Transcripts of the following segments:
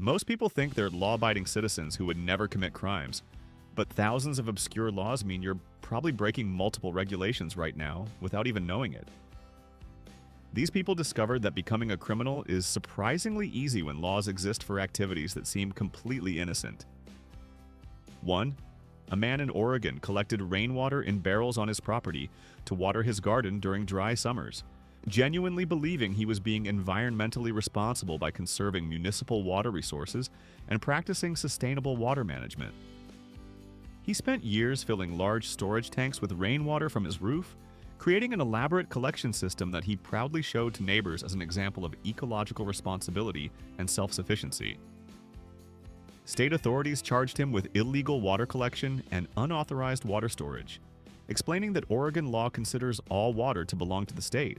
Most people think they're law-abiding citizens who would never commit crimes, but thousands of obscure laws mean you're probably breaking multiple regulations right now without even knowing it. These people discovered that becoming a criminal is surprisingly easy when laws exist for activities that seem completely innocent. 1. A man in Oregon collected rainwater in barrels on his property to water his garden during dry summers, genuinely believing he was being environmentally responsible by conserving municipal water resources and practicing sustainable water management. He spent years filling large storage tanks with rainwater from his roof, creating an elaborate collection system that he proudly showed to neighbors as an example of ecological responsibility and self-sufficiency. State authorities charged him with illegal water collection and unauthorized water storage, explaining that Oregon law considers all water to belong to the state,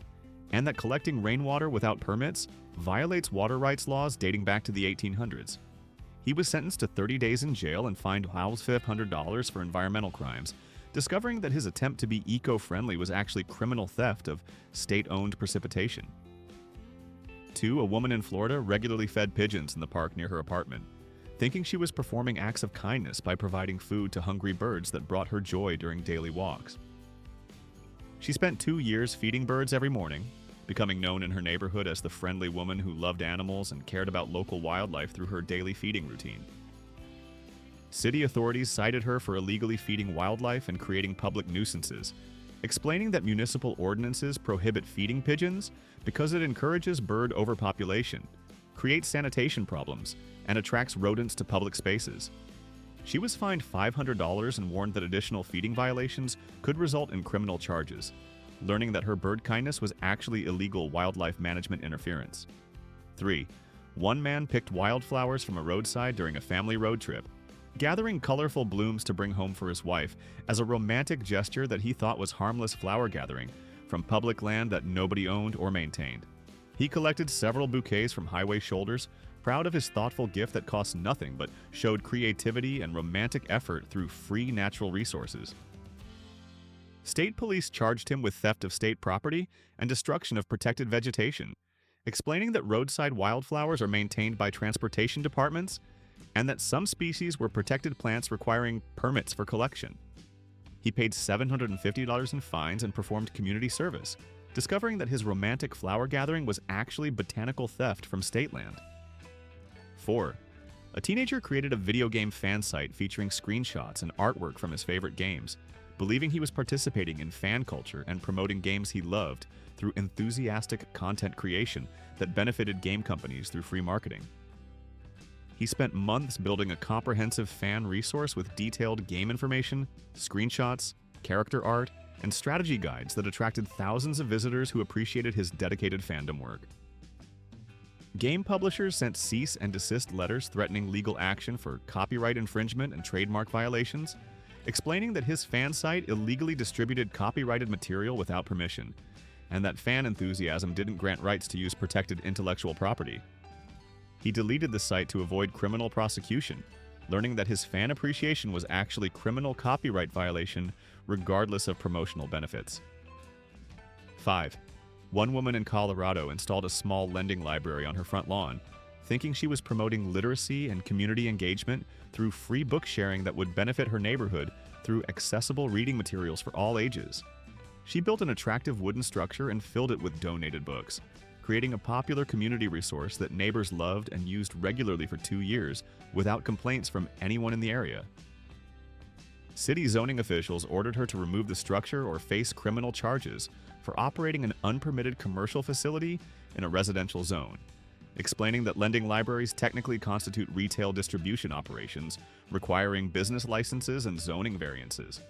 and that collecting rainwater without permits violates water rights laws dating back to the 1800s. He was sentenced to 30 days in jail and fined $500 for environmental crimes, discovering that his attempt to be eco-friendly was actually criminal theft of state-owned precipitation. 2. A woman in Florida regularly fed pigeons in the park near her apartment, thinking she was performing acts of kindness by providing food to hungry birds that brought her joy during daily walks. She spent 2 years feeding birds every morning, becoming known in her neighborhood as the friendly woman who loved animals and cared about local wildlife through her daily feeding routine. City authorities cited her for illegally feeding wildlife and creating public nuisances, explaining that municipal ordinances prohibit feeding pigeons because it encourages bird overpopulation, creates sanitation problems, and attracts rodents to public spaces. She was fined $500 and warned that additional feeding violations could result in criminal charges, learning that her bird kindness was actually illegal wildlife management interference. 3. One man picked wildflowers from a roadside during a family road trip, gathering colorful blooms to bring home for his wife as a romantic gesture that he thought was harmless flower gathering from public land that nobody owned or maintained. He collected several bouquets from highway shoulders, proud of his thoughtful gift that cost nothing but showed creativity and romantic effort through free natural resources. State police charged him with theft of state property and destruction of protected vegetation, explaining that roadside wildflowers are maintained by transportation departments and that some species were protected plants requiring permits for collection. He paid $750 in fines and performed community service, discovering that his romantic flower gathering was actually botanical theft from state land. 4. A teenager created a video game fan site featuring screenshots and artwork from his favorite games, believing he was participating in fan culture and promoting games he loved through enthusiastic content creation that benefited game companies through free marketing. He spent months building a comprehensive fan resource with detailed game information, screenshots, character art, and strategy guides that attracted thousands of visitors who appreciated his dedicated fandom work. Game publishers sent cease and desist letters threatening legal action for copyright infringement and trademark violations, explaining that his fan site illegally distributed copyrighted material without permission, and that fan enthusiasm didn't grant rights to use protected intellectual property. He deleted the site to avoid criminal prosecution, learning that his fan appreciation was actually criminal copyright violation regardless of promotional benefits. 5. One woman in Colorado installed a small lending library on her front lawn, thinking she was promoting literacy and community engagement through free book sharing that would benefit her neighborhood through accessible reading materials for all ages. She built an attractive wooden structure and filled it with donated books, creating a popular community resource that neighbors loved and used regularly for 2 years without complaints from anyone in the area. City zoning officials ordered her to remove the structure or face criminal charges for operating an unpermitted commercial facility in a residential zone, explaining that lending libraries technically constitute retail distribution operations, requiring business licenses and zoning variances.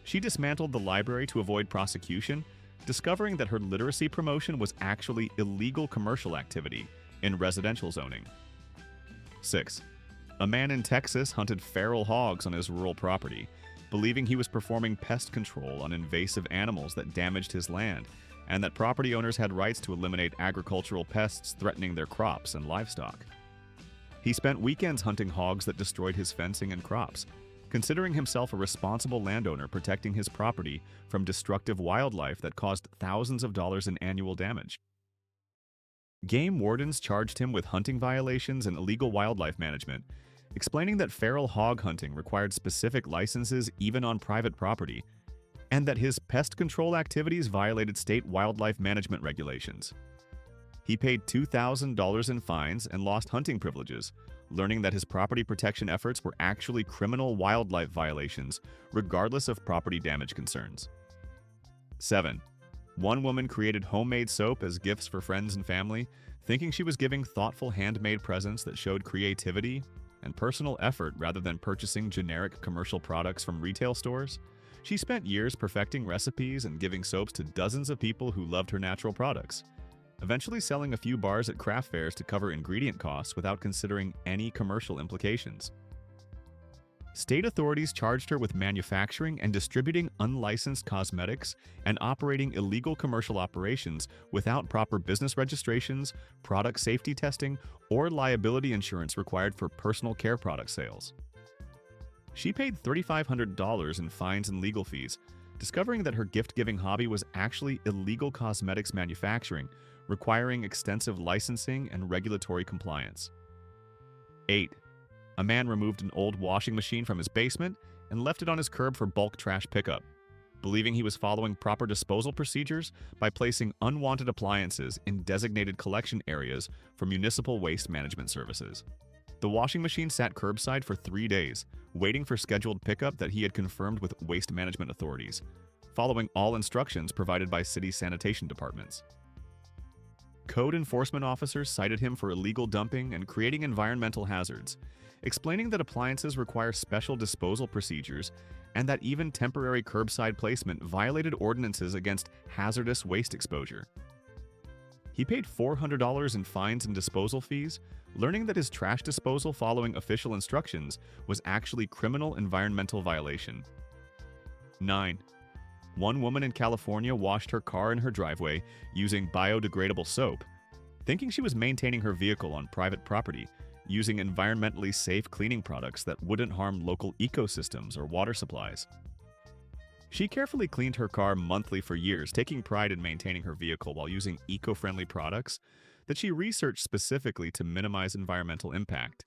She dismantled the library to avoid prosecution, discovering that her literacy promotion was actually illegal commercial activity in residential zoning. 6. A man in Texas hunted feral hogs on his rural property, believing he was performing pest control on invasive animals that damaged his land, and that property owners had rights to eliminate agricultural pests threatening their crops and livestock. He spent weekends hunting hogs that destroyed his fencing and crops, considering himself a responsible landowner protecting his property from destructive wildlife that caused thousands of dollars in annual damage. Game wardens charged him with hunting violations and illegal wildlife management, explaining that feral hog hunting required specific licenses even on private property, and that his pest control activities violated state wildlife management regulations. He paid $2,000 in fines and lost hunting privileges, learning that his property protection efforts were actually criminal wildlife violations, regardless of property damage concerns. 7. One woman created homemade soap as gifts for friends and family, thinking she was giving thoughtful handmade presents that showed creativity and personal effort rather than purchasing generic commercial products from retail stores. She spent years perfecting recipes and giving soaps to dozens of people who loved her natural products, eventually selling a few bars at craft fairs to cover ingredient costs without considering any commercial implications. State authorities charged her with manufacturing and distributing unlicensed cosmetics and operating illegal commercial operations without proper business registrations, product safety testing, or liability insurance required for personal care product sales. She paid $3,500 in fines and legal fees, discovering that her gift-giving hobby was actually illegal cosmetics manufacturing, requiring extensive licensing and regulatory compliance. 8. A man removed an old washing machine from his basement and left it on his curb for bulk trash pickup, believing he was following proper disposal procedures by placing unwanted appliances in designated collection areas for municipal waste management services. The washing machine sat curbside for 3 days, waiting for scheduled pickup that he had confirmed with waste management authorities, following all instructions provided by city sanitation departments. Code enforcement officers cited him for illegal dumping and creating environmental hazards, explaining that appliances require special disposal procedures and that even temporary curbside placement violated ordinances against hazardous waste exposure. He paid $400 in fines and disposal fees, learning that his trash disposal following official instructions was actually criminal environmental violation. 9. One woman in California washed her car in her driveway using biodegradable soap, thinking she was maintaining her vehicle on private property, using environmentally safe cleaning products that wouldn't harm local ecosystems or water supplies. She carefully cleaned her car monthly for years, taking pride in maintaining her vehicle while using eco-friendly products that she researched specifically to minimize environmental impact.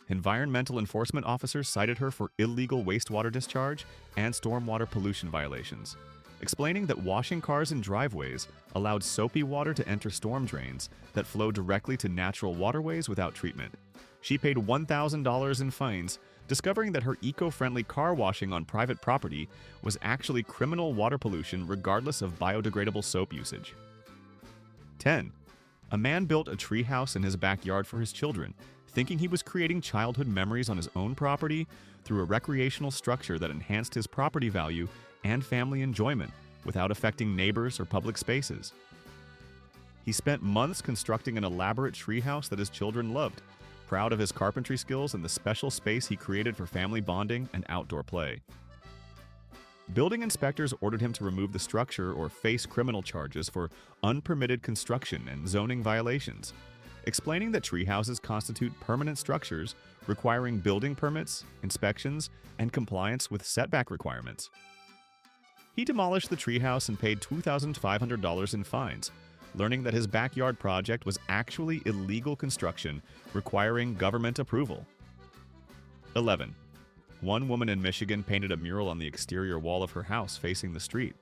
Environmental enforcement officers cited her for illegal wastewater discharge and stormwater pollution violations, explaining that washing cars in driveways allowed soapy water to enter storm drains that flow directly to natural waterways without treatment. She paid $1,000 in fines, discovering that her eco-friendly car washing on private property was actually criminal water pollution regardless of biodegradable soap usage. 10. A man built a treehouse in his backyard for his children, thinking he was creating childhood memories on his own property through a recreational structure that enhanced his property value and family enjoyment without affecting neighbors or public spaces. He spent months constructing an elaborate treehouse that his children loved, proud of his carpentry skills and the special space he created for family bonding and outdoor play. Building inspectors ordered him to remove the structure or face criminal charges for unpermitted construction and zoning violations, explaining that treehouses constitute permanent structures requiring building permits, inspections, and compliance with setback requirements. He demolished the treehouse and paid $2,500 in fines, learning that his backyard project was actually illegal construction requiring government approval. 11. One woman in Michigan painted a mural on the exterior wall of her house facing the street,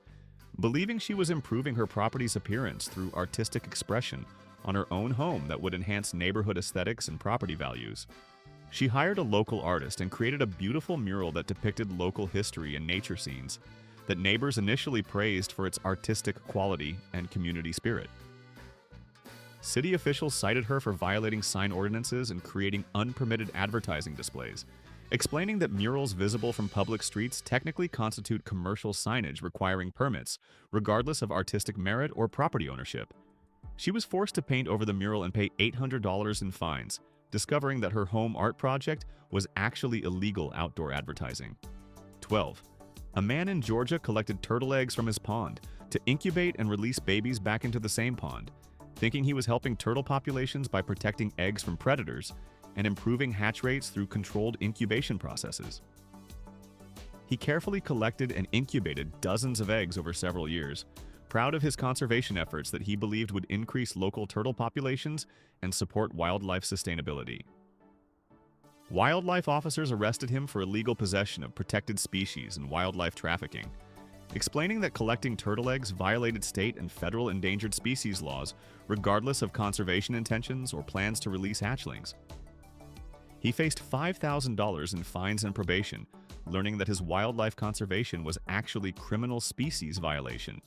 believing she was improving her property's appearance through artistic expression on her own home that would enhance neighborhood aesthetics and property values. She hired a local artist and created a beautiful mural that depicted local history and nature scenes that neighbors initially praised for its artistic quality and community spirit. City officials cited her for violating sign ordinances and creating unpermitted advertising displays, explaining that murals visible from public streets technically constitute commercial signage requiring permits, regardless of artistic merit or property ownership. She was forced to paint over the mural and pay $800 in fines, discovering that her home art project was actually illegal outdoor advertising. 12. A man in Georgia collected turtle eggs from his pond to incubate and release babies back into the same pond, thinking he was helping turtle populations by protecting eggs from predators and improving hatch rates through controlled incubation processes. He carefully collected and incubated dozens of eggs over several years, proud of his conservation efforts that he believed would increase local turtle populations and support wildlife sustainability. Wildlife officers arrested him for illegal possession of protected species and wildlife trafficking, explaining that collecting turtle eggs violated state and federal endangered species laws regardless of conservation intentions or plans to release hatchlings. He faced $5,000 in fines and probation, learning that his wildlife conservation was actually criminal species violation.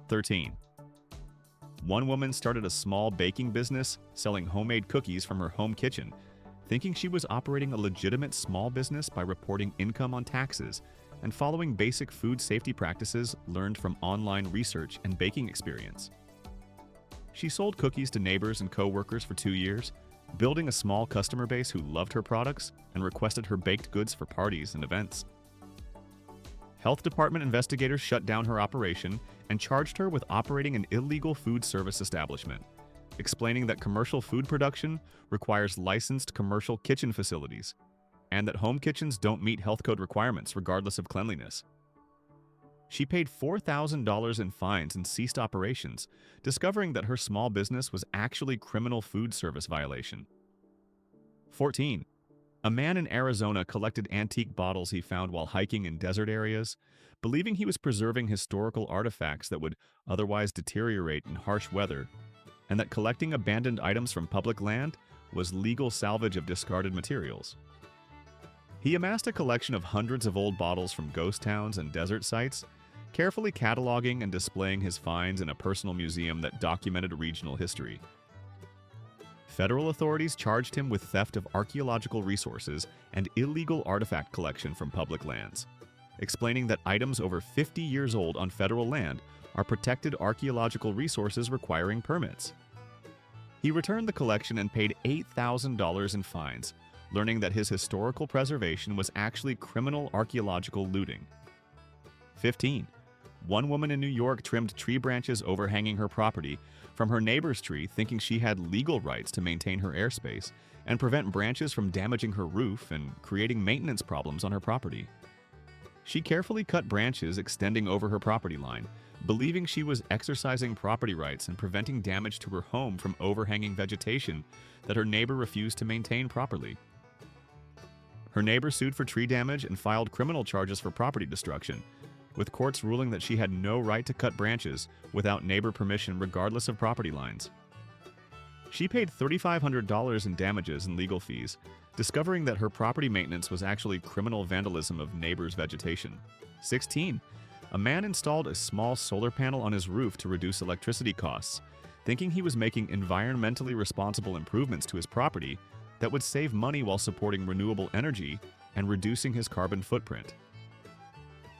13. One woman started a small baking business selling homemade cookies from her home kitchen, thinking she was operating a legitimate small business by reporting income on taxes and following basic food safety practices learned from online research and baking experience. She sold cookies to neighbors and co-workers for 2 years, building a small customer base who loved her products and requested her baked goods for parties and events. Health department investigators shut down her operation and charged her with operating an illegal food service establishment, explaining that commercial food production requires licensed commercial kitchen facilities, and that home kitchens don't meet health code requirements regardless of cleanliness. She paid $4,000 in fines and ceased operations, discovering that her small business was actually criminal food service violation. 14. A man in Arizona collected antique bottles he found while hiking in desert areas, believing he was preserving historical artifacts that would otherwise deteriorate in harsh weather, and that collecting abandoned items from public land was legal salvage of discarded materials. He amassed a collection of hundreds of old bottles from ghost towns and desert sites, carefully cataloging and displaying his finds in a personal museum that documented regional history. Federal authorities charged him with theft of archaeological resources and illegal artifact collection from public lands, explaining that items over 50 years old on federal land are protected archaeological resources requiring permits. He returned the collection and paid $8,000 in fines, learning that his historical preservation was actually criminal archaeological looting. 15. One woman in New York trimmed tree branches overhanging her property from her neighbor's tree, thinking she had legal rights to maintain her airspace and prevent branches from damaging her roof and creating maintenance problems on her property. She carefully cut branches extending over her property line, believing she was exercising property rights and preventing damage to her home from overhanging vegetation that her neighbor refused to maintain properly. Her neighbor sued for tree damage and filed criminal charges for property destruction, with courts ruling that she had no right to cut branches without neighbor permission regardless of property lines. She paid $3,500 in damages and legal fees, discovering that her property maintenance was actually criminal vandalism of neighbors' vegetation. 16. A man installed a small solar panel on his roof to reduce electricity costs, thinking he was making environmentally responsible improvements to his property that would save money while supporting renewable energy and reducing his carbon footprint.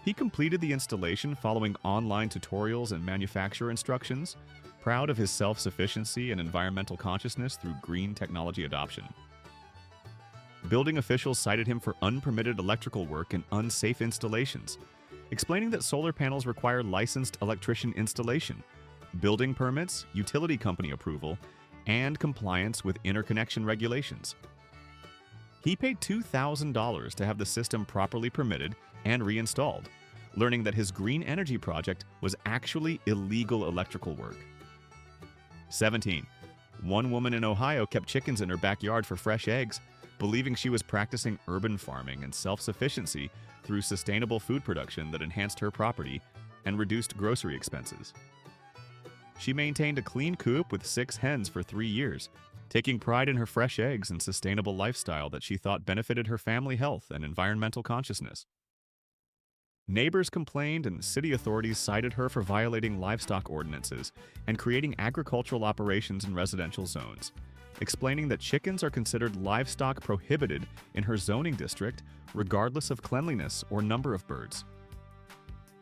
He completed the installation following online tutorials and manufacturer instructions, proud of his self-sufficiency and environmental consciousness through green technology adoption. Building officials cited him for unpermitted electrical work and unsafe installations, explaining that solar panels require licensed electrician installation, building permits, utility company approval, and compliance with interconnection regulations. He paid $2,000 to have the system properly permitted and reinstalled, learning that his green energy project was actually illegal electrical work. 17. One woman in Ohio kept chickens in her backyard for fresh eggs, believing she was practicing urban farming and self-sufficiency through sustainable food production that enhanced her property and reduced grocery expenses. She maintained a clean coop with 6 hens for 3 years, taking pride in her fresh eggs and sustainable lifestyle that she thought benefited her family health and environmental consciousness. Neighbors complained and city authorities cited her for violating livestock ordinances and creating agricultural operations in residential zones, explaining that chickens are considered livestock prohibited in her zoning district regardless of cleanliness or number of birds.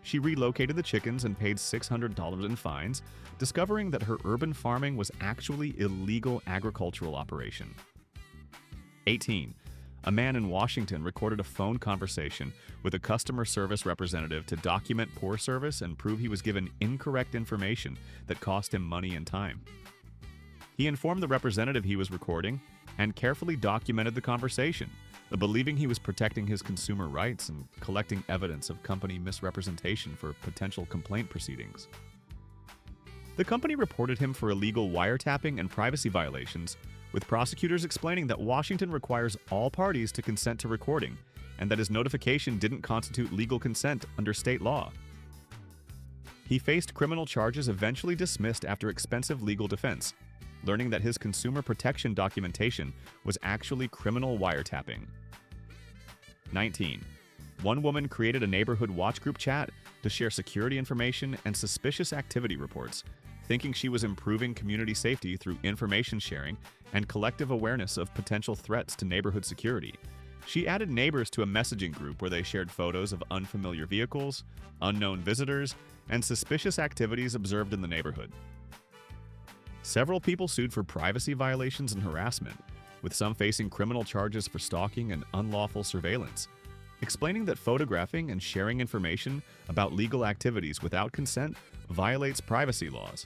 She relocated the chickens and paid $600 in fines, discovering that her urban farming was actually illegal agricultural operation. 18. A man in Washington recorded a phone conversation with a customer service representative to document poor service and prove he was given incorrect information that cost him money and time. He informed the representative he was recording and carefully documented the conversation, believing he was protecting his consumer rights and collecting evidence of company misrepresentation for potential complaint proceedings. The company reported him for illegal wiretapping and privacy violations, with prosecutors explaining that Washington requires all parties to consent to recording, and that his notification didn't constitute legal consent under state law. He faced criminal charges eventually dismissed after expensive legal defense, learning that his consumer protection documentation was actually criminal wiretapping. 19. One woman created a neighborhood watch group chat to share security information and suspicious activity reports, thinking she was improving community safety through information sharing and collective awareness of potential threats to neighborhood security. She added neighbors to a messaging group where they shared photos of unfamiliar vehicles, unknown visitors, and suspicious activities observed in the neighborhood. Several people sued for privacy violations and harassment, with some facing criminal charges for stalking and unlawful surveillance, explaining that photographing and sharing information about legal activities without consent violates privacy laws.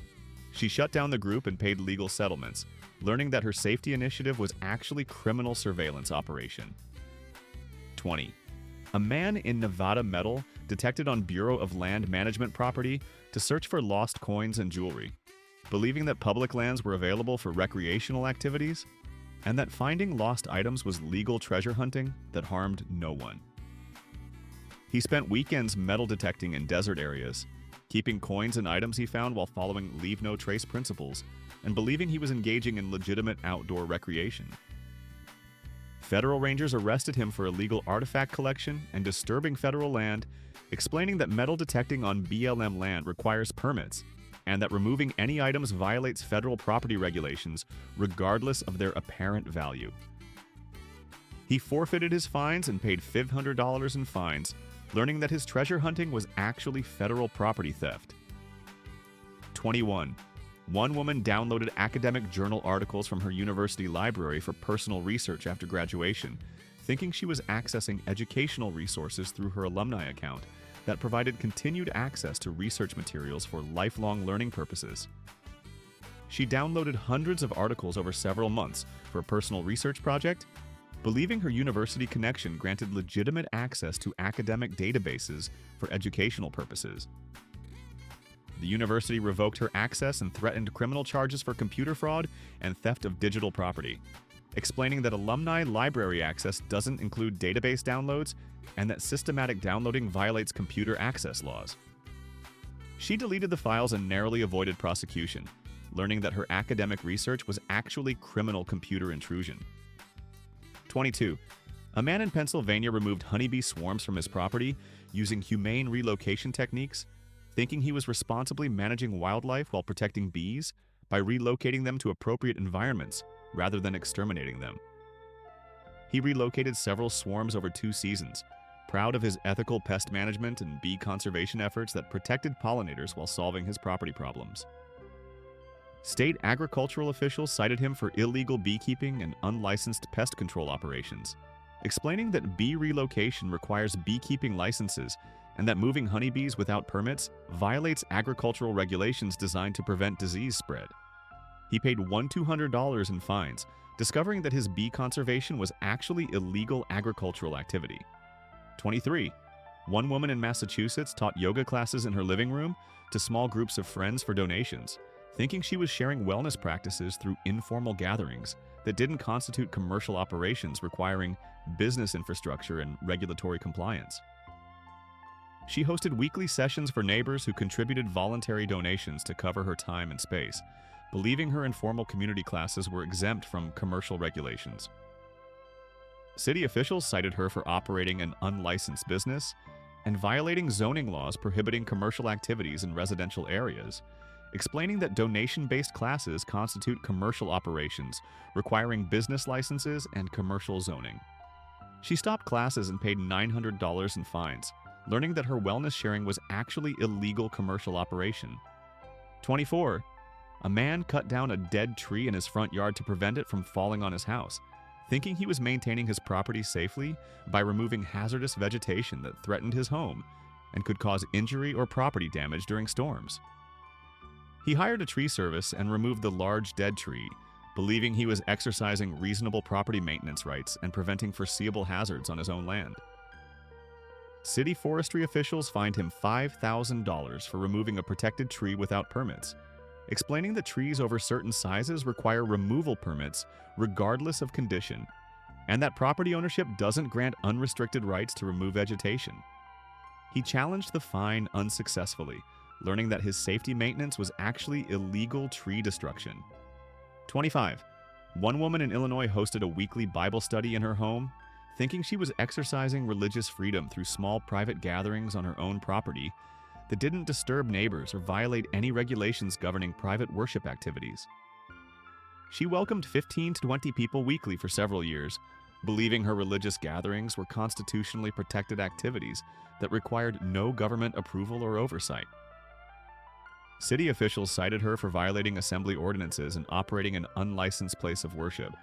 She shut down the group and paid legal settlements, learning that her safety initiative was actually criminal surveillance operation. 20. A man in Nevada metal detected on Bureau of Land Management property to search for lost coins and jewelry, believing that public lands were available for recreational activities, and that finding lost items was legal treasure hunting that harmed no one. He spent weekends metal detecting in desert areas, keeping coins and items he found while following leave no trace principles, and believing he was engaging in legitimate outdoor recreation. Federal rangers arrested him for illegal artifact collection and disturbing federal land, explaining that metal detecting on BLM land requires permits, and that removing any items violates federal property regulations regardless of their apparent value. He forfeited his fines and paid $500 in fines, learning that his treasure hunting was actually federal property theft. 21. One woman downloaded academic journal articles from her university library for personal research after graduation, thinking she was accessing educational resources through her alumni account that provided continued access to research materials for lifelong learning purposes. She downloaded hundreds of articles over several months for a personal research project, believing her university connection granted legitimate access to academic databases for educational purposes. The university revoked her access and threatened criminal charges for computer fraud and theft of digital property, explaining that alumni library access doesn't include database downloads and that systematic downloading violates computer access laws. She deleted the files and narrowly avoided prosecution, learning that her academic research was actually criminal computer intrusion. 22. A man in Pennsylvania removed honeybee swarms from his property using humane relocation techniques, thinking he was responsibly managing wildlife while protecting bees by relocating them to appropriate environments rather than exterminating them. He relocated several swarms over 2 seasons, proud of his ethical pest management and bee conservation efforts that protected pollinators while solving his property problems. State agricultural officials cited him for illegal beekeeping and unlicensed pest control operations, explaining that bee relocation requires beekeeping licenses and that moving honeybees without permits violates agricultural regulations designed to prevent disease spread. He paid $1,200 in fines, discovering that his bee conservation was actually illegal agricultural activity. 23. One woman in Massachusetts taught yoga classes in her living room to small groups of friends for donations, thinking she was sharing wellness practices through informal gatherings that didn't constitute commercial operations requiring business infrastructure and regulatory compliance. She hosted weekly sessions for neighbors who contributed voluntary donations to cover her time and space, believing her informal community classes were exempt from commercial regulations. City officials cited her for operating an unlicensed business and violating zoning laws prohibiting commercial activities in residential areas, explaining that donation-based classes constitute commercial operations requiring business licenses and commercial zoning. She stopped classes and paid $900 in fines, learning that her wellness sharing was actually illegal commercial operation. 24. A man cut down a dead tree in his front yard to prevent it from falling on his house, thinking he was maintaining his property safely by removing hazardous vegetation that threatened his home and could cause injury or property damage during storms. He hired a tree service and removed the large dead tree, believing he was exercising reasonable property maintenance rights and preventing foreseeable hazards on his own land. City forestry officials fined him $5,000 for removing a protected tree without permits, explaining that trees over certain sizes require removal permits regardless of condition, and that property ownership doesn't grant unrestricted rights to remove vegetation. He challenged the fine unsuccessfully, learning that his safety maintenance was actually illegal tree destruction. 25. One woman in Illinois hosted a weekly Bible study in her home, thinking she was exercising religious freedom through small private gatherings on her own property that didn't disturb neighbors or violate any regulations governing private worship activities. She welcomed 15 to 20 people weekly for several years, believing her religious gatherings were constitutionally protected activities that required no government approval or oversight. City officials cited her for violating assembly ordinances and operating an unlicensed place of worship,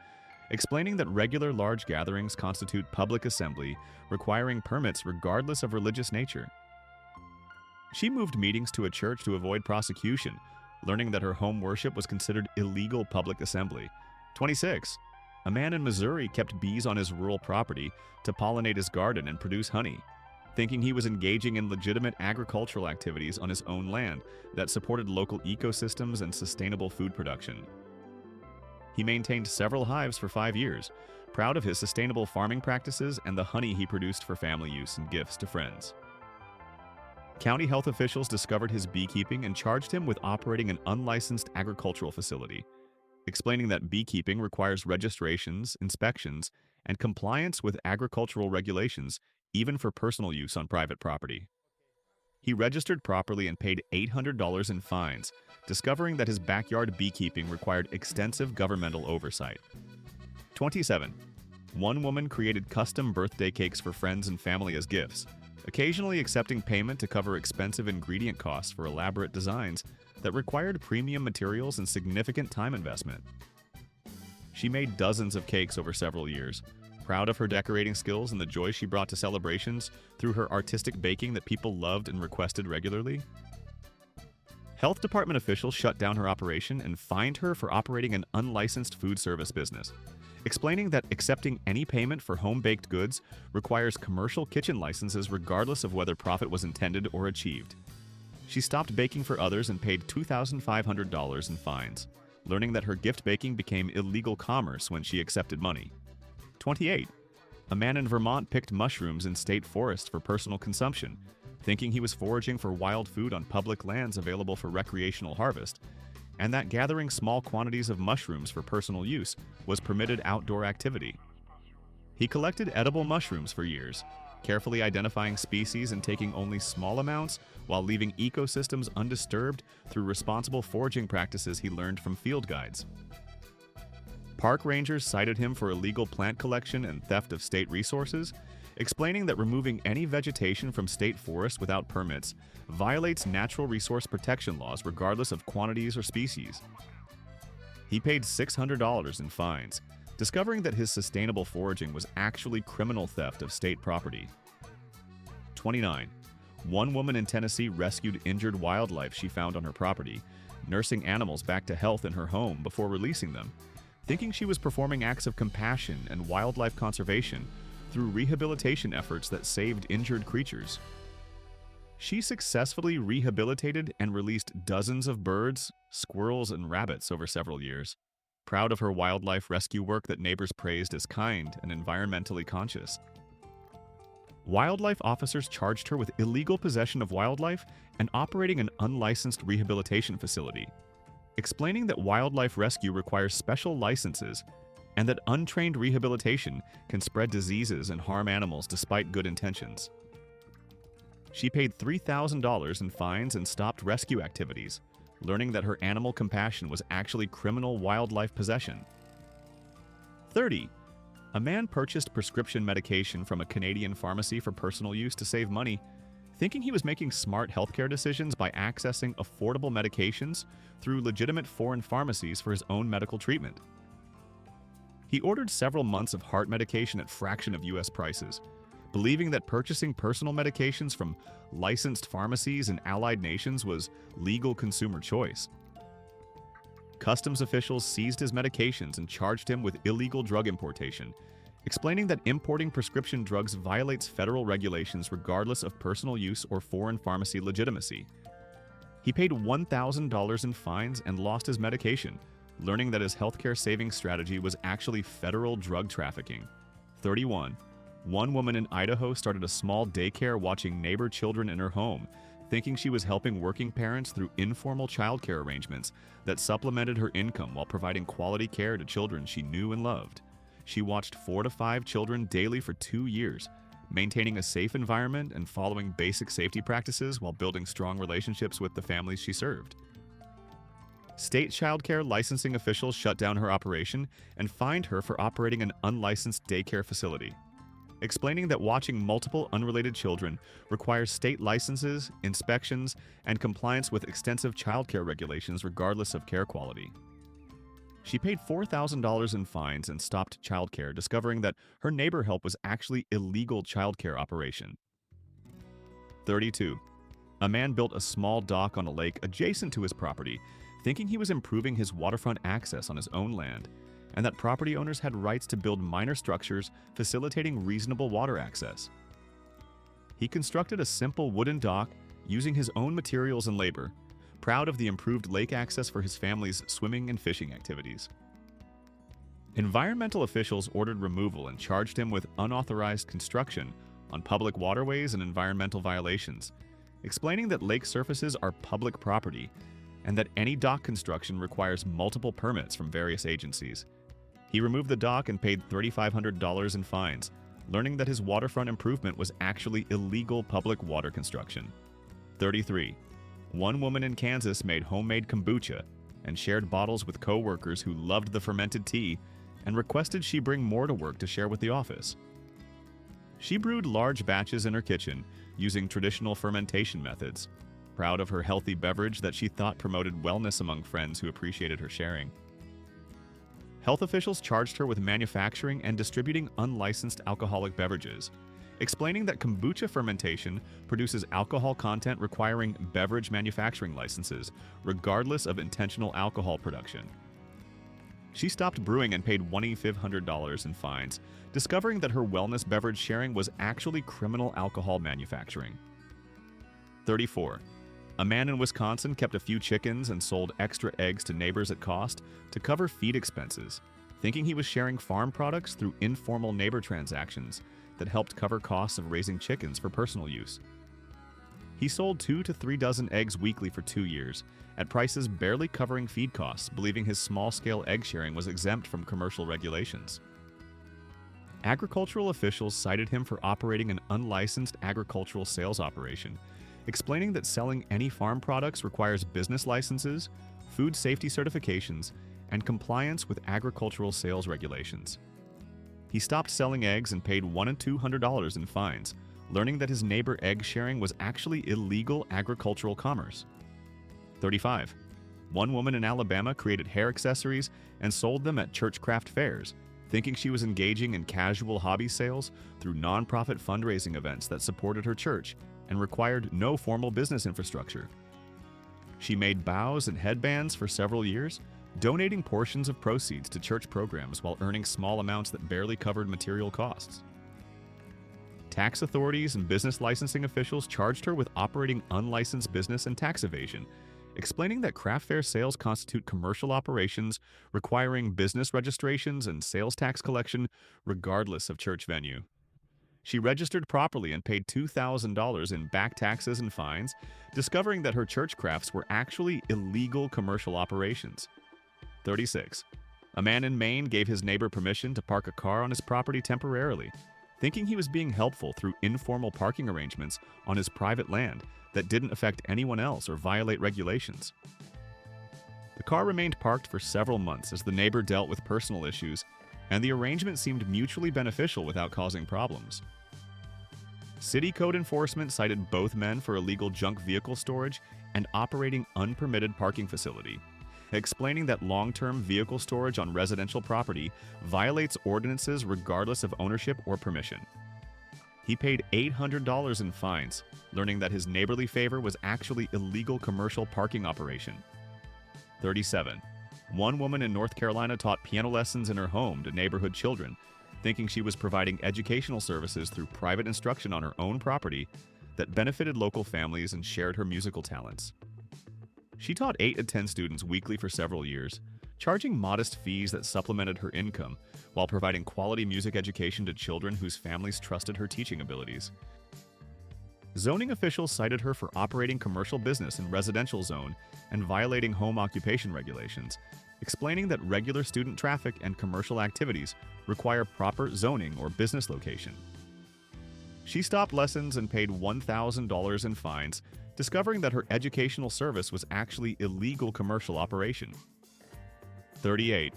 explaining that regular large gatherings constitute public assembly, requiring permits regardless of religious nature. She moved meetings to a church to avoid prosecution, learning that her home worship was considered illegal public assembly. 26. A man in Missouri kept bees on his rural property to pollinate his garden and produce honey, thinking he was engaging in legitimate agricultural activities on his own land that supported local ecosystems and sustainable food production. He maintained several hives for 5 years, proud of his sustainable farming practices and the honey he produced for family use and gifts to friends. County health officials discovered his beekeeping and charged him with operating an unlicensed agricultural facility, explaining that beekeeping requires registrations, inspections, and compliance with agricultural regulations, even for personal use on private property. He registered properly and paid $800 in fines, discovering that his backyard beekeeping required extensive governmental oversight. 27. One woman created custom birthday cakes for friends and family as gifts, occasionally accepting payment to cover expensive ingredient costs for elaborate designs that required premium materials and significant time investment. She made dozens of cakes over several years, proud of her decorating skills and the joy she brought to celebrations through her artistic baking that people loved and requested regularly. Health department officials shut down her operation and fined her for operating an unlicensed food service business, explaining that accepting any payment for home-baked goods requires commercial kitchen licenses regardless of whether profit was intended or achieved. She stopped baking for others and paid $2,500 in fines, learning that her gift baking became illegal commerce when she accepted money. 28. A man in Vermont picked mushrooms in state forest for personal consumption, thinking he was foraging for wild food on public lands available for recreational harvest, and that gathering small quantities of mushrooms for personal use was permitted outdoor activity. He collected edible mushrooms for years, carefully identifying species and taking only small amounts while leaving ecosystems undisturbed through responsible foraging practices he learned from field guides. Park rangers cited him for illegal plant collection and theft of state resources, explaining that removing any vegetation from state forests without permits violates natural resource protection laws regardless of quantities or species. He paid $600 in fines, discovering that his sustainable foraging was actually criminal theft of state property. 29. One woman in Tennessee rescued injured wildlife she found on her property, nursing animals back to health in her home before releasing them, thinking she was performing acts of compassion and wildlife conservation through rehabilitation efforts that saved injured creatures. She successfully rehabilitated and released dozens of birds, squirrels, and rabbits over several years, proud of her wildlife rescue work that neighbors praised as kind and environmentally conscious. Wildlife officers charged her with illegal possession of wildlife and operating an unlicensed rehabilitation facility, explaining that wildlife rescue requires special licenses and that untrained rehabilitation can spread diseases and harm animals despite good intentions. She paid $3,000 in fines and stopped rescue activities, learning that her animal compassion was actually criminal wildlife possession. 30. A man purchased prescription medication from a Canadian pharmacy for personal use to save money, thinking he was making smart healthcare decisions by accessing affordable medications through legitimate foreign pharmacies for his own medical treatment. He ordered several months of heart medication at fraction of U.S. prices, believing that purchasing personal medications from licensed pharmacies in allied nations was legal consumer choice. Customs officials seized his medications and charged him with illegal drug importation, explaining that importing prescription drugs violates federal regulations regardless of personal use or foreign pharmacy legitimacy. He paid $1,000 in fines and lost his medication, learning that his healthcare savings strategy was actually federal drug trafficking. 31. One woman in Idaho started a small daycare watching neighbor children in her home, thinking she was helping working parents through informal childcare arrangements that supplemented her income while providing quality care to children she knew and loved. She watched 4 to 5 children daily for 2 years, maintaining a safe environment and following basic safety practices while building strong relationships with the families she served. State childcare licensing officials shut down her operation and fined her for operating an unlicensed daycare facility, explaining that watching multiple unrelated children requires state licenses, inspections, and compliance with extensive childcare regulations regardless of care quality. She paid $4,000 in fines and stopped childcare, discovering that her neighbor help was actually illegal childcare operation. 32. A man built a small dock on a lake adjacent to his property, thinking he was improving his waterfront access on his own land, and that property owners had rights to build minor structures facilitating reasonable water access. He constructed a simple wooden dock using his own materials and labor, proud of the improved lake access for his family's swimming and fishing activities. Environmental officials ordered removal and charged him with unauthorized construction on public waterways and environmental violations, explaining that lake surfaces are public property and that any dock construction requires multiple permits from various agencies. He removed the dock and paid $3,500 in fines, learning that his waterfront improvement was actually illegal public water construction. 33. One woman in Kansas made homemade kombucha and shared bottles with co-workers who loved the fermented tea and requested she bring more to work to share with the office. She brewed large batches in her kitchen using traditional fermentation methods, proud of her healthy beverage that she thought promoted wellness among friends who appreciated her sharing. Health officials charged her with manufacturing and distributing unlicensed alcoholic beverages, explaining that kombucha fermentation produces alcohol content requiring beverage manufacturing licenses, regardless of intentional alcohol production. She stopped brewing and paid $2,500 in fines, discovering that her wellness beverage sharing was actually criminal alcohol manufacturing. 34. A man in Wisconsin kept a few chickens and sold extra eggs to neighbors at cost to cover feed expenses, thinking he was sharing farm products through informal neighbor transactions that helped cover costs of raising chickens for personal use. He sold 2 to 3 dozen eggs weekly for 2 years, at prices barely covering feed costs, believing his small-scale egg sharing was exempt from commercial regulations. Agricultural officials cited him for operating an unlicensed agricultural sales operation, explaining that selling any farm products requires business licenses, food safety certifications, and compliance with agricultural sales regulations. He stopped selling eggs and paid $100 and $200 in fines, learning that his neighbor egg sharing was actually illegal agricultural commerce. 35. One woman in Alabama created hair accessories and sold them at church craft fairs, thinking she was engaging in casual hobby sales through nonprofit fundraising events that supported her church and required no formal business infrastructure. She made bows and headbands for several years, donating portions of proceeds to church programs while earning small amounts that barely covered material costs. Tax authorities and business licensing officials charged her with operating unlicensed business and tax evasion, explaining that craft fair sales constitute commercial operations requiring business registrations and sales tax collection regardless of church venue. She registered properly and paid $2,000 in back taxes and fines, discovering that her church crafts were actually illegal commercial operations. 36. A man in Maine gave his neighbor permission to park a car on his property temporarily, thinking he was being helpful through informal parking arrangements on his private land that didn't affect anyone else or violate regulations. The car remained parked for several months as the neighbor dealt with personal issues, and the arrangement seemed mutually beneficial without causing problems. City code enforcement cited both men for illegal junk vehicle storage and operating unpermitted parking facility, explaining that long-term vehicle storage on residential property violates ordinances regardless of ownership or permission. He paid $800 in fines, learning that his neighborly favor was actually illegal commercial parking operation. 37. One woman in North Carolina taught piano lessons in her home to neighborhood children, thinking she was providing educational services through private instruction on her own property that benefited local families and shared her musical talents. She taught 8 to 10 students weekly for several years, charging modest fees that supplemented her income while providing quality music education to children whose families trusted her teaching abilities. Zoning officials cited her for operating commercial business in residential zone and violating home occupation regulations, explaining that regular student traffic and commercial activities require proper zoning or business location. She stopped lessons and paid $1,000 in fines, discovering that her educational service was actually illegal commercial operation. 38.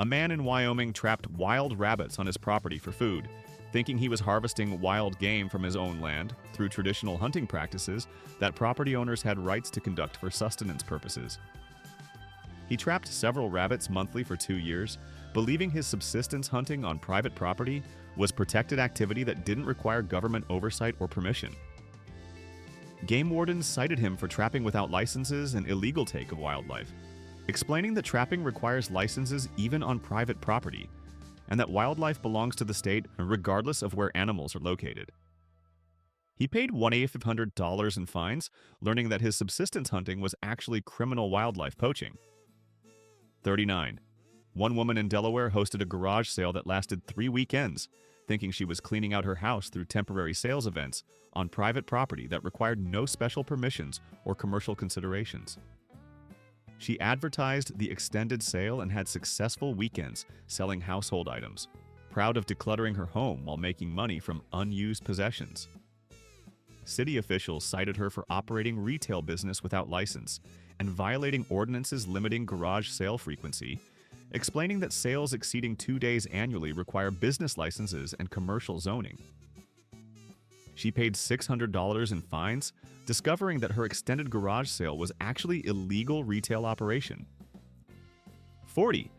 A man in Wyoming trapped wild rabbits on his property for food, thinking he was harvesting wild game from his own land through traditional hunting practices that property owners had rights to conduct for sustenance purposes. He trapped several rabbits monthly for 2 years, believing his subsistence hunting on private property was protected activity that didn't require government oversight or permission. Game wardens cited him for trapping without licenses and illegal take of wildlife, explaining that trapping requires licenses even on private property, and that wildlife belongs to the state regardless of where animals are located. He paid $1,800 in fines, learning that his subsistence hunting was actually criminal wildlife poaching. 39. One woman in Delaware hosted a garage sale that lasted 3 weekends, thinking she was cleaning out her house through temporary sales events on private property that required no special permissions or commercial considerations. She advertised the extended sale and had successful weekends selling household items, proud of decluttering her home while making money from unused possessions. City officials cited her for operating retail business without license and violating ordinances limiting garage sale frequency, explaining that sales exceeding 2 days annually require business licenses and commercial zoning. She paid $600 in fines, discovering that her extended garage sale was actually illegal retail operation. 40.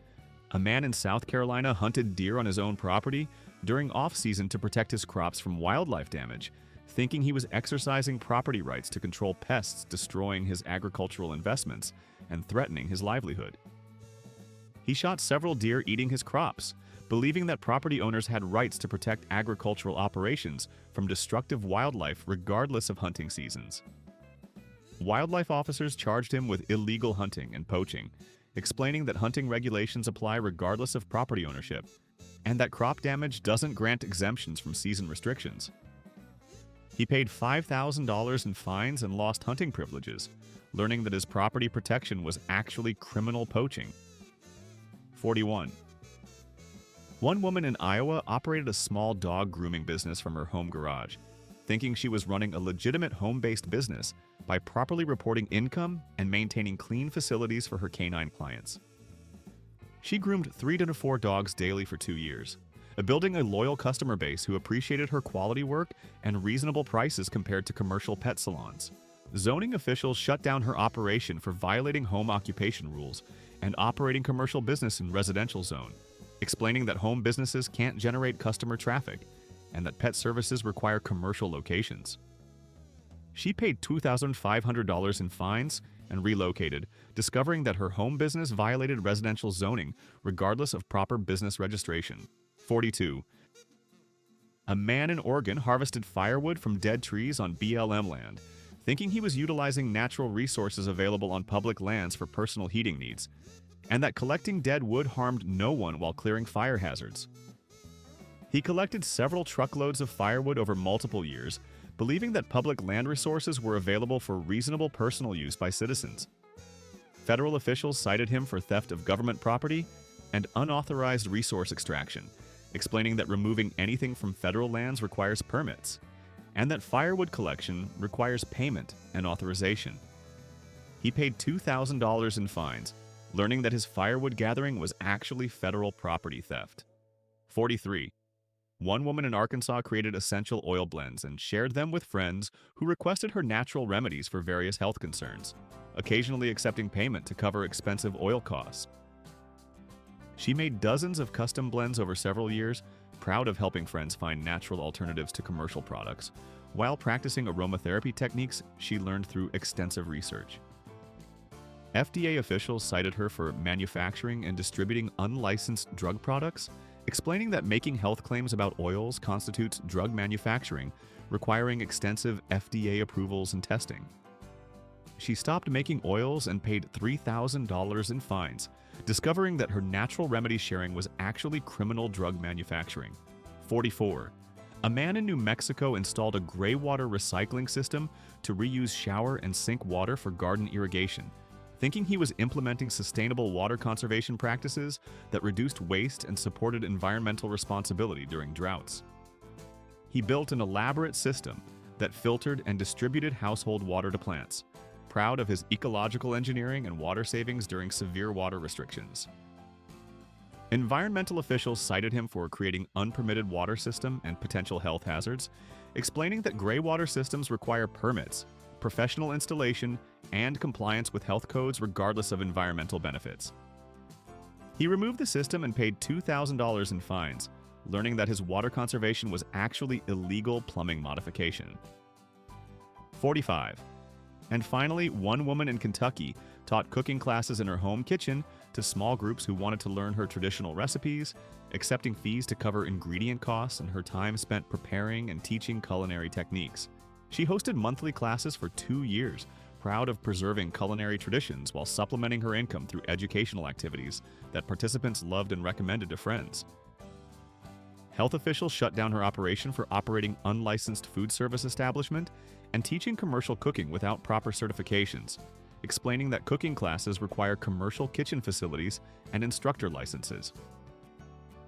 A man in South Carolina hunted deer on his own property during off-season to protect his crops from wildlife damage, thinking he was exercising property rights to control pests destroying his agricultural investments and threatening his livelihood. He shot several deer eating his crops, believing that property owners had rights to protect agricultural operations from destructive wildlife regardless of hunting seasons. Wildlife officers charged him with illegal hunting and poaching, explaining that hunting regulations apply regardless of property ownership, and that crop damage doesn't grant exemptions from season restrictions. He paid $5,000 in fines and lost hunting privileges, learning that his property protection was actually criminal poaching. 41. One woman in Iowa operated a small dog grooming business from her home garage, thinking she was running a legitimate home-based business by properly reporting income and maintaining clean facilities for her canine clients. She groomed 3 to 4 dogs daily for 2 years, building a loyal customer base who appreciated her quality work and reasonable prices compared to commercial pet salons. Zoning officials shut down her operation for violating home occupation rules and operating commercial business in residential zone, explaining that home businesses can't generate customer traffic and that pet services require commercial locations. She paid $2,500 in fines and relocated, discovering that her home business violated residential zoning regardless of proper business registration. 42. A man in Oregon harvested firewood from dead trees on BLM land, thinking he was utilizing natural resources available on public lands for personal heating needs, and that collecting dead wood harmed no one while clearing fire hazards. He collected several truckloads of firewood over multiple years, believing that public land resources were available for reasonable personal use by citizens. Federal officials cited him for theft of government property and unauthorized resource extraction, explaining that removing anything from federal lands requires permits, and that firewood collection requires payment and authorization. He paid $2,000 in fines, learning that his firewood gathering was actually federal property theft. 43. One woman in Arkansas created essential oil blends and shared them with friends who requested her natural remedies for various health concerns, occasionally accepting payment to cover expensive oil costs. She made dozens of custom blends over several years, proud of helping friends find natural alternatives to commercial products, while practicing aromatherapy techniques she learned through extensive research. FDA officials cited her for manufacturing and distributing unlicensed drug products, explaining that making health claims about oils constitutes drug manufacturing, requiring extensive FDA approvals and testing. She stopped making oils and paid $3,000 in fines, discovering that her natural remedy sharing was actually criminal drug manufacturing. 44. A man in New Mexico installed a gray water recycling system to reuse shower and sink water for garden irrigation, thinking he was implementing sustainable water conservation practices that reduced waste and supported environmental responsibility during droughts. He built an elaborate system that filtered and distributed household water to plants, proud of his ecological engineering and water savings during severe water restrictions. Environmental officials cited him for creating unpermitted water system and potential health hazards, explaining that gray water systems require permits, professional installation, and compliance with health codes regardless of environmental benefits. He removed the system and paid $2,000 in fines, learning that his water conservation was actually illegal plumbing modification. 45. And finally, one woman in Kentucky taught cooking classes in her home kitchen to small groups who wanted to learn her traditional recipes, accepting fees to cover ingredient costs and her time spent preparing and teaching culinary techniques. She hosted monthly classes for 2 years, proud of preserving culinary traditions while supplementing her income through educational activities that participants loved and recommended to friends. Health officials shut down her operation for operating unlicensed food service establishment and teaching commercial cooking without proper certifications, explaining that cooking classes require commercial kitchen facilities and instructor licenses.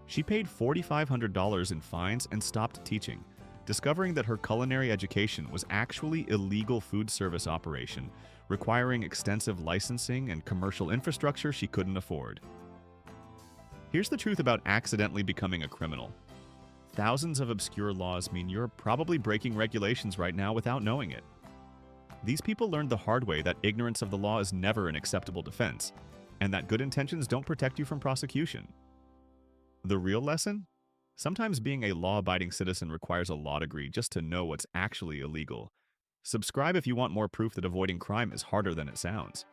She paid $4,500 in fines and stopped teaching, discovering that her culinary education was actually illegal food service operation, requiring extensive licensing and commercial infrastructure she couldn't afford. Here's the truth about accidentally becoming a criminal. Thousands of obscure laws mean you're probably breaking regulations right now without knowing it. These people learned the hard way that ignorance of the law is never an acceptable defense, and that good intentions don't protect you from prosecution. The real lesson? Sometimes being a law-abiding citizen requires a law degree just to know what's actually illegal. Subscribe if you want more proof that avoiding crime is harder than it sounds.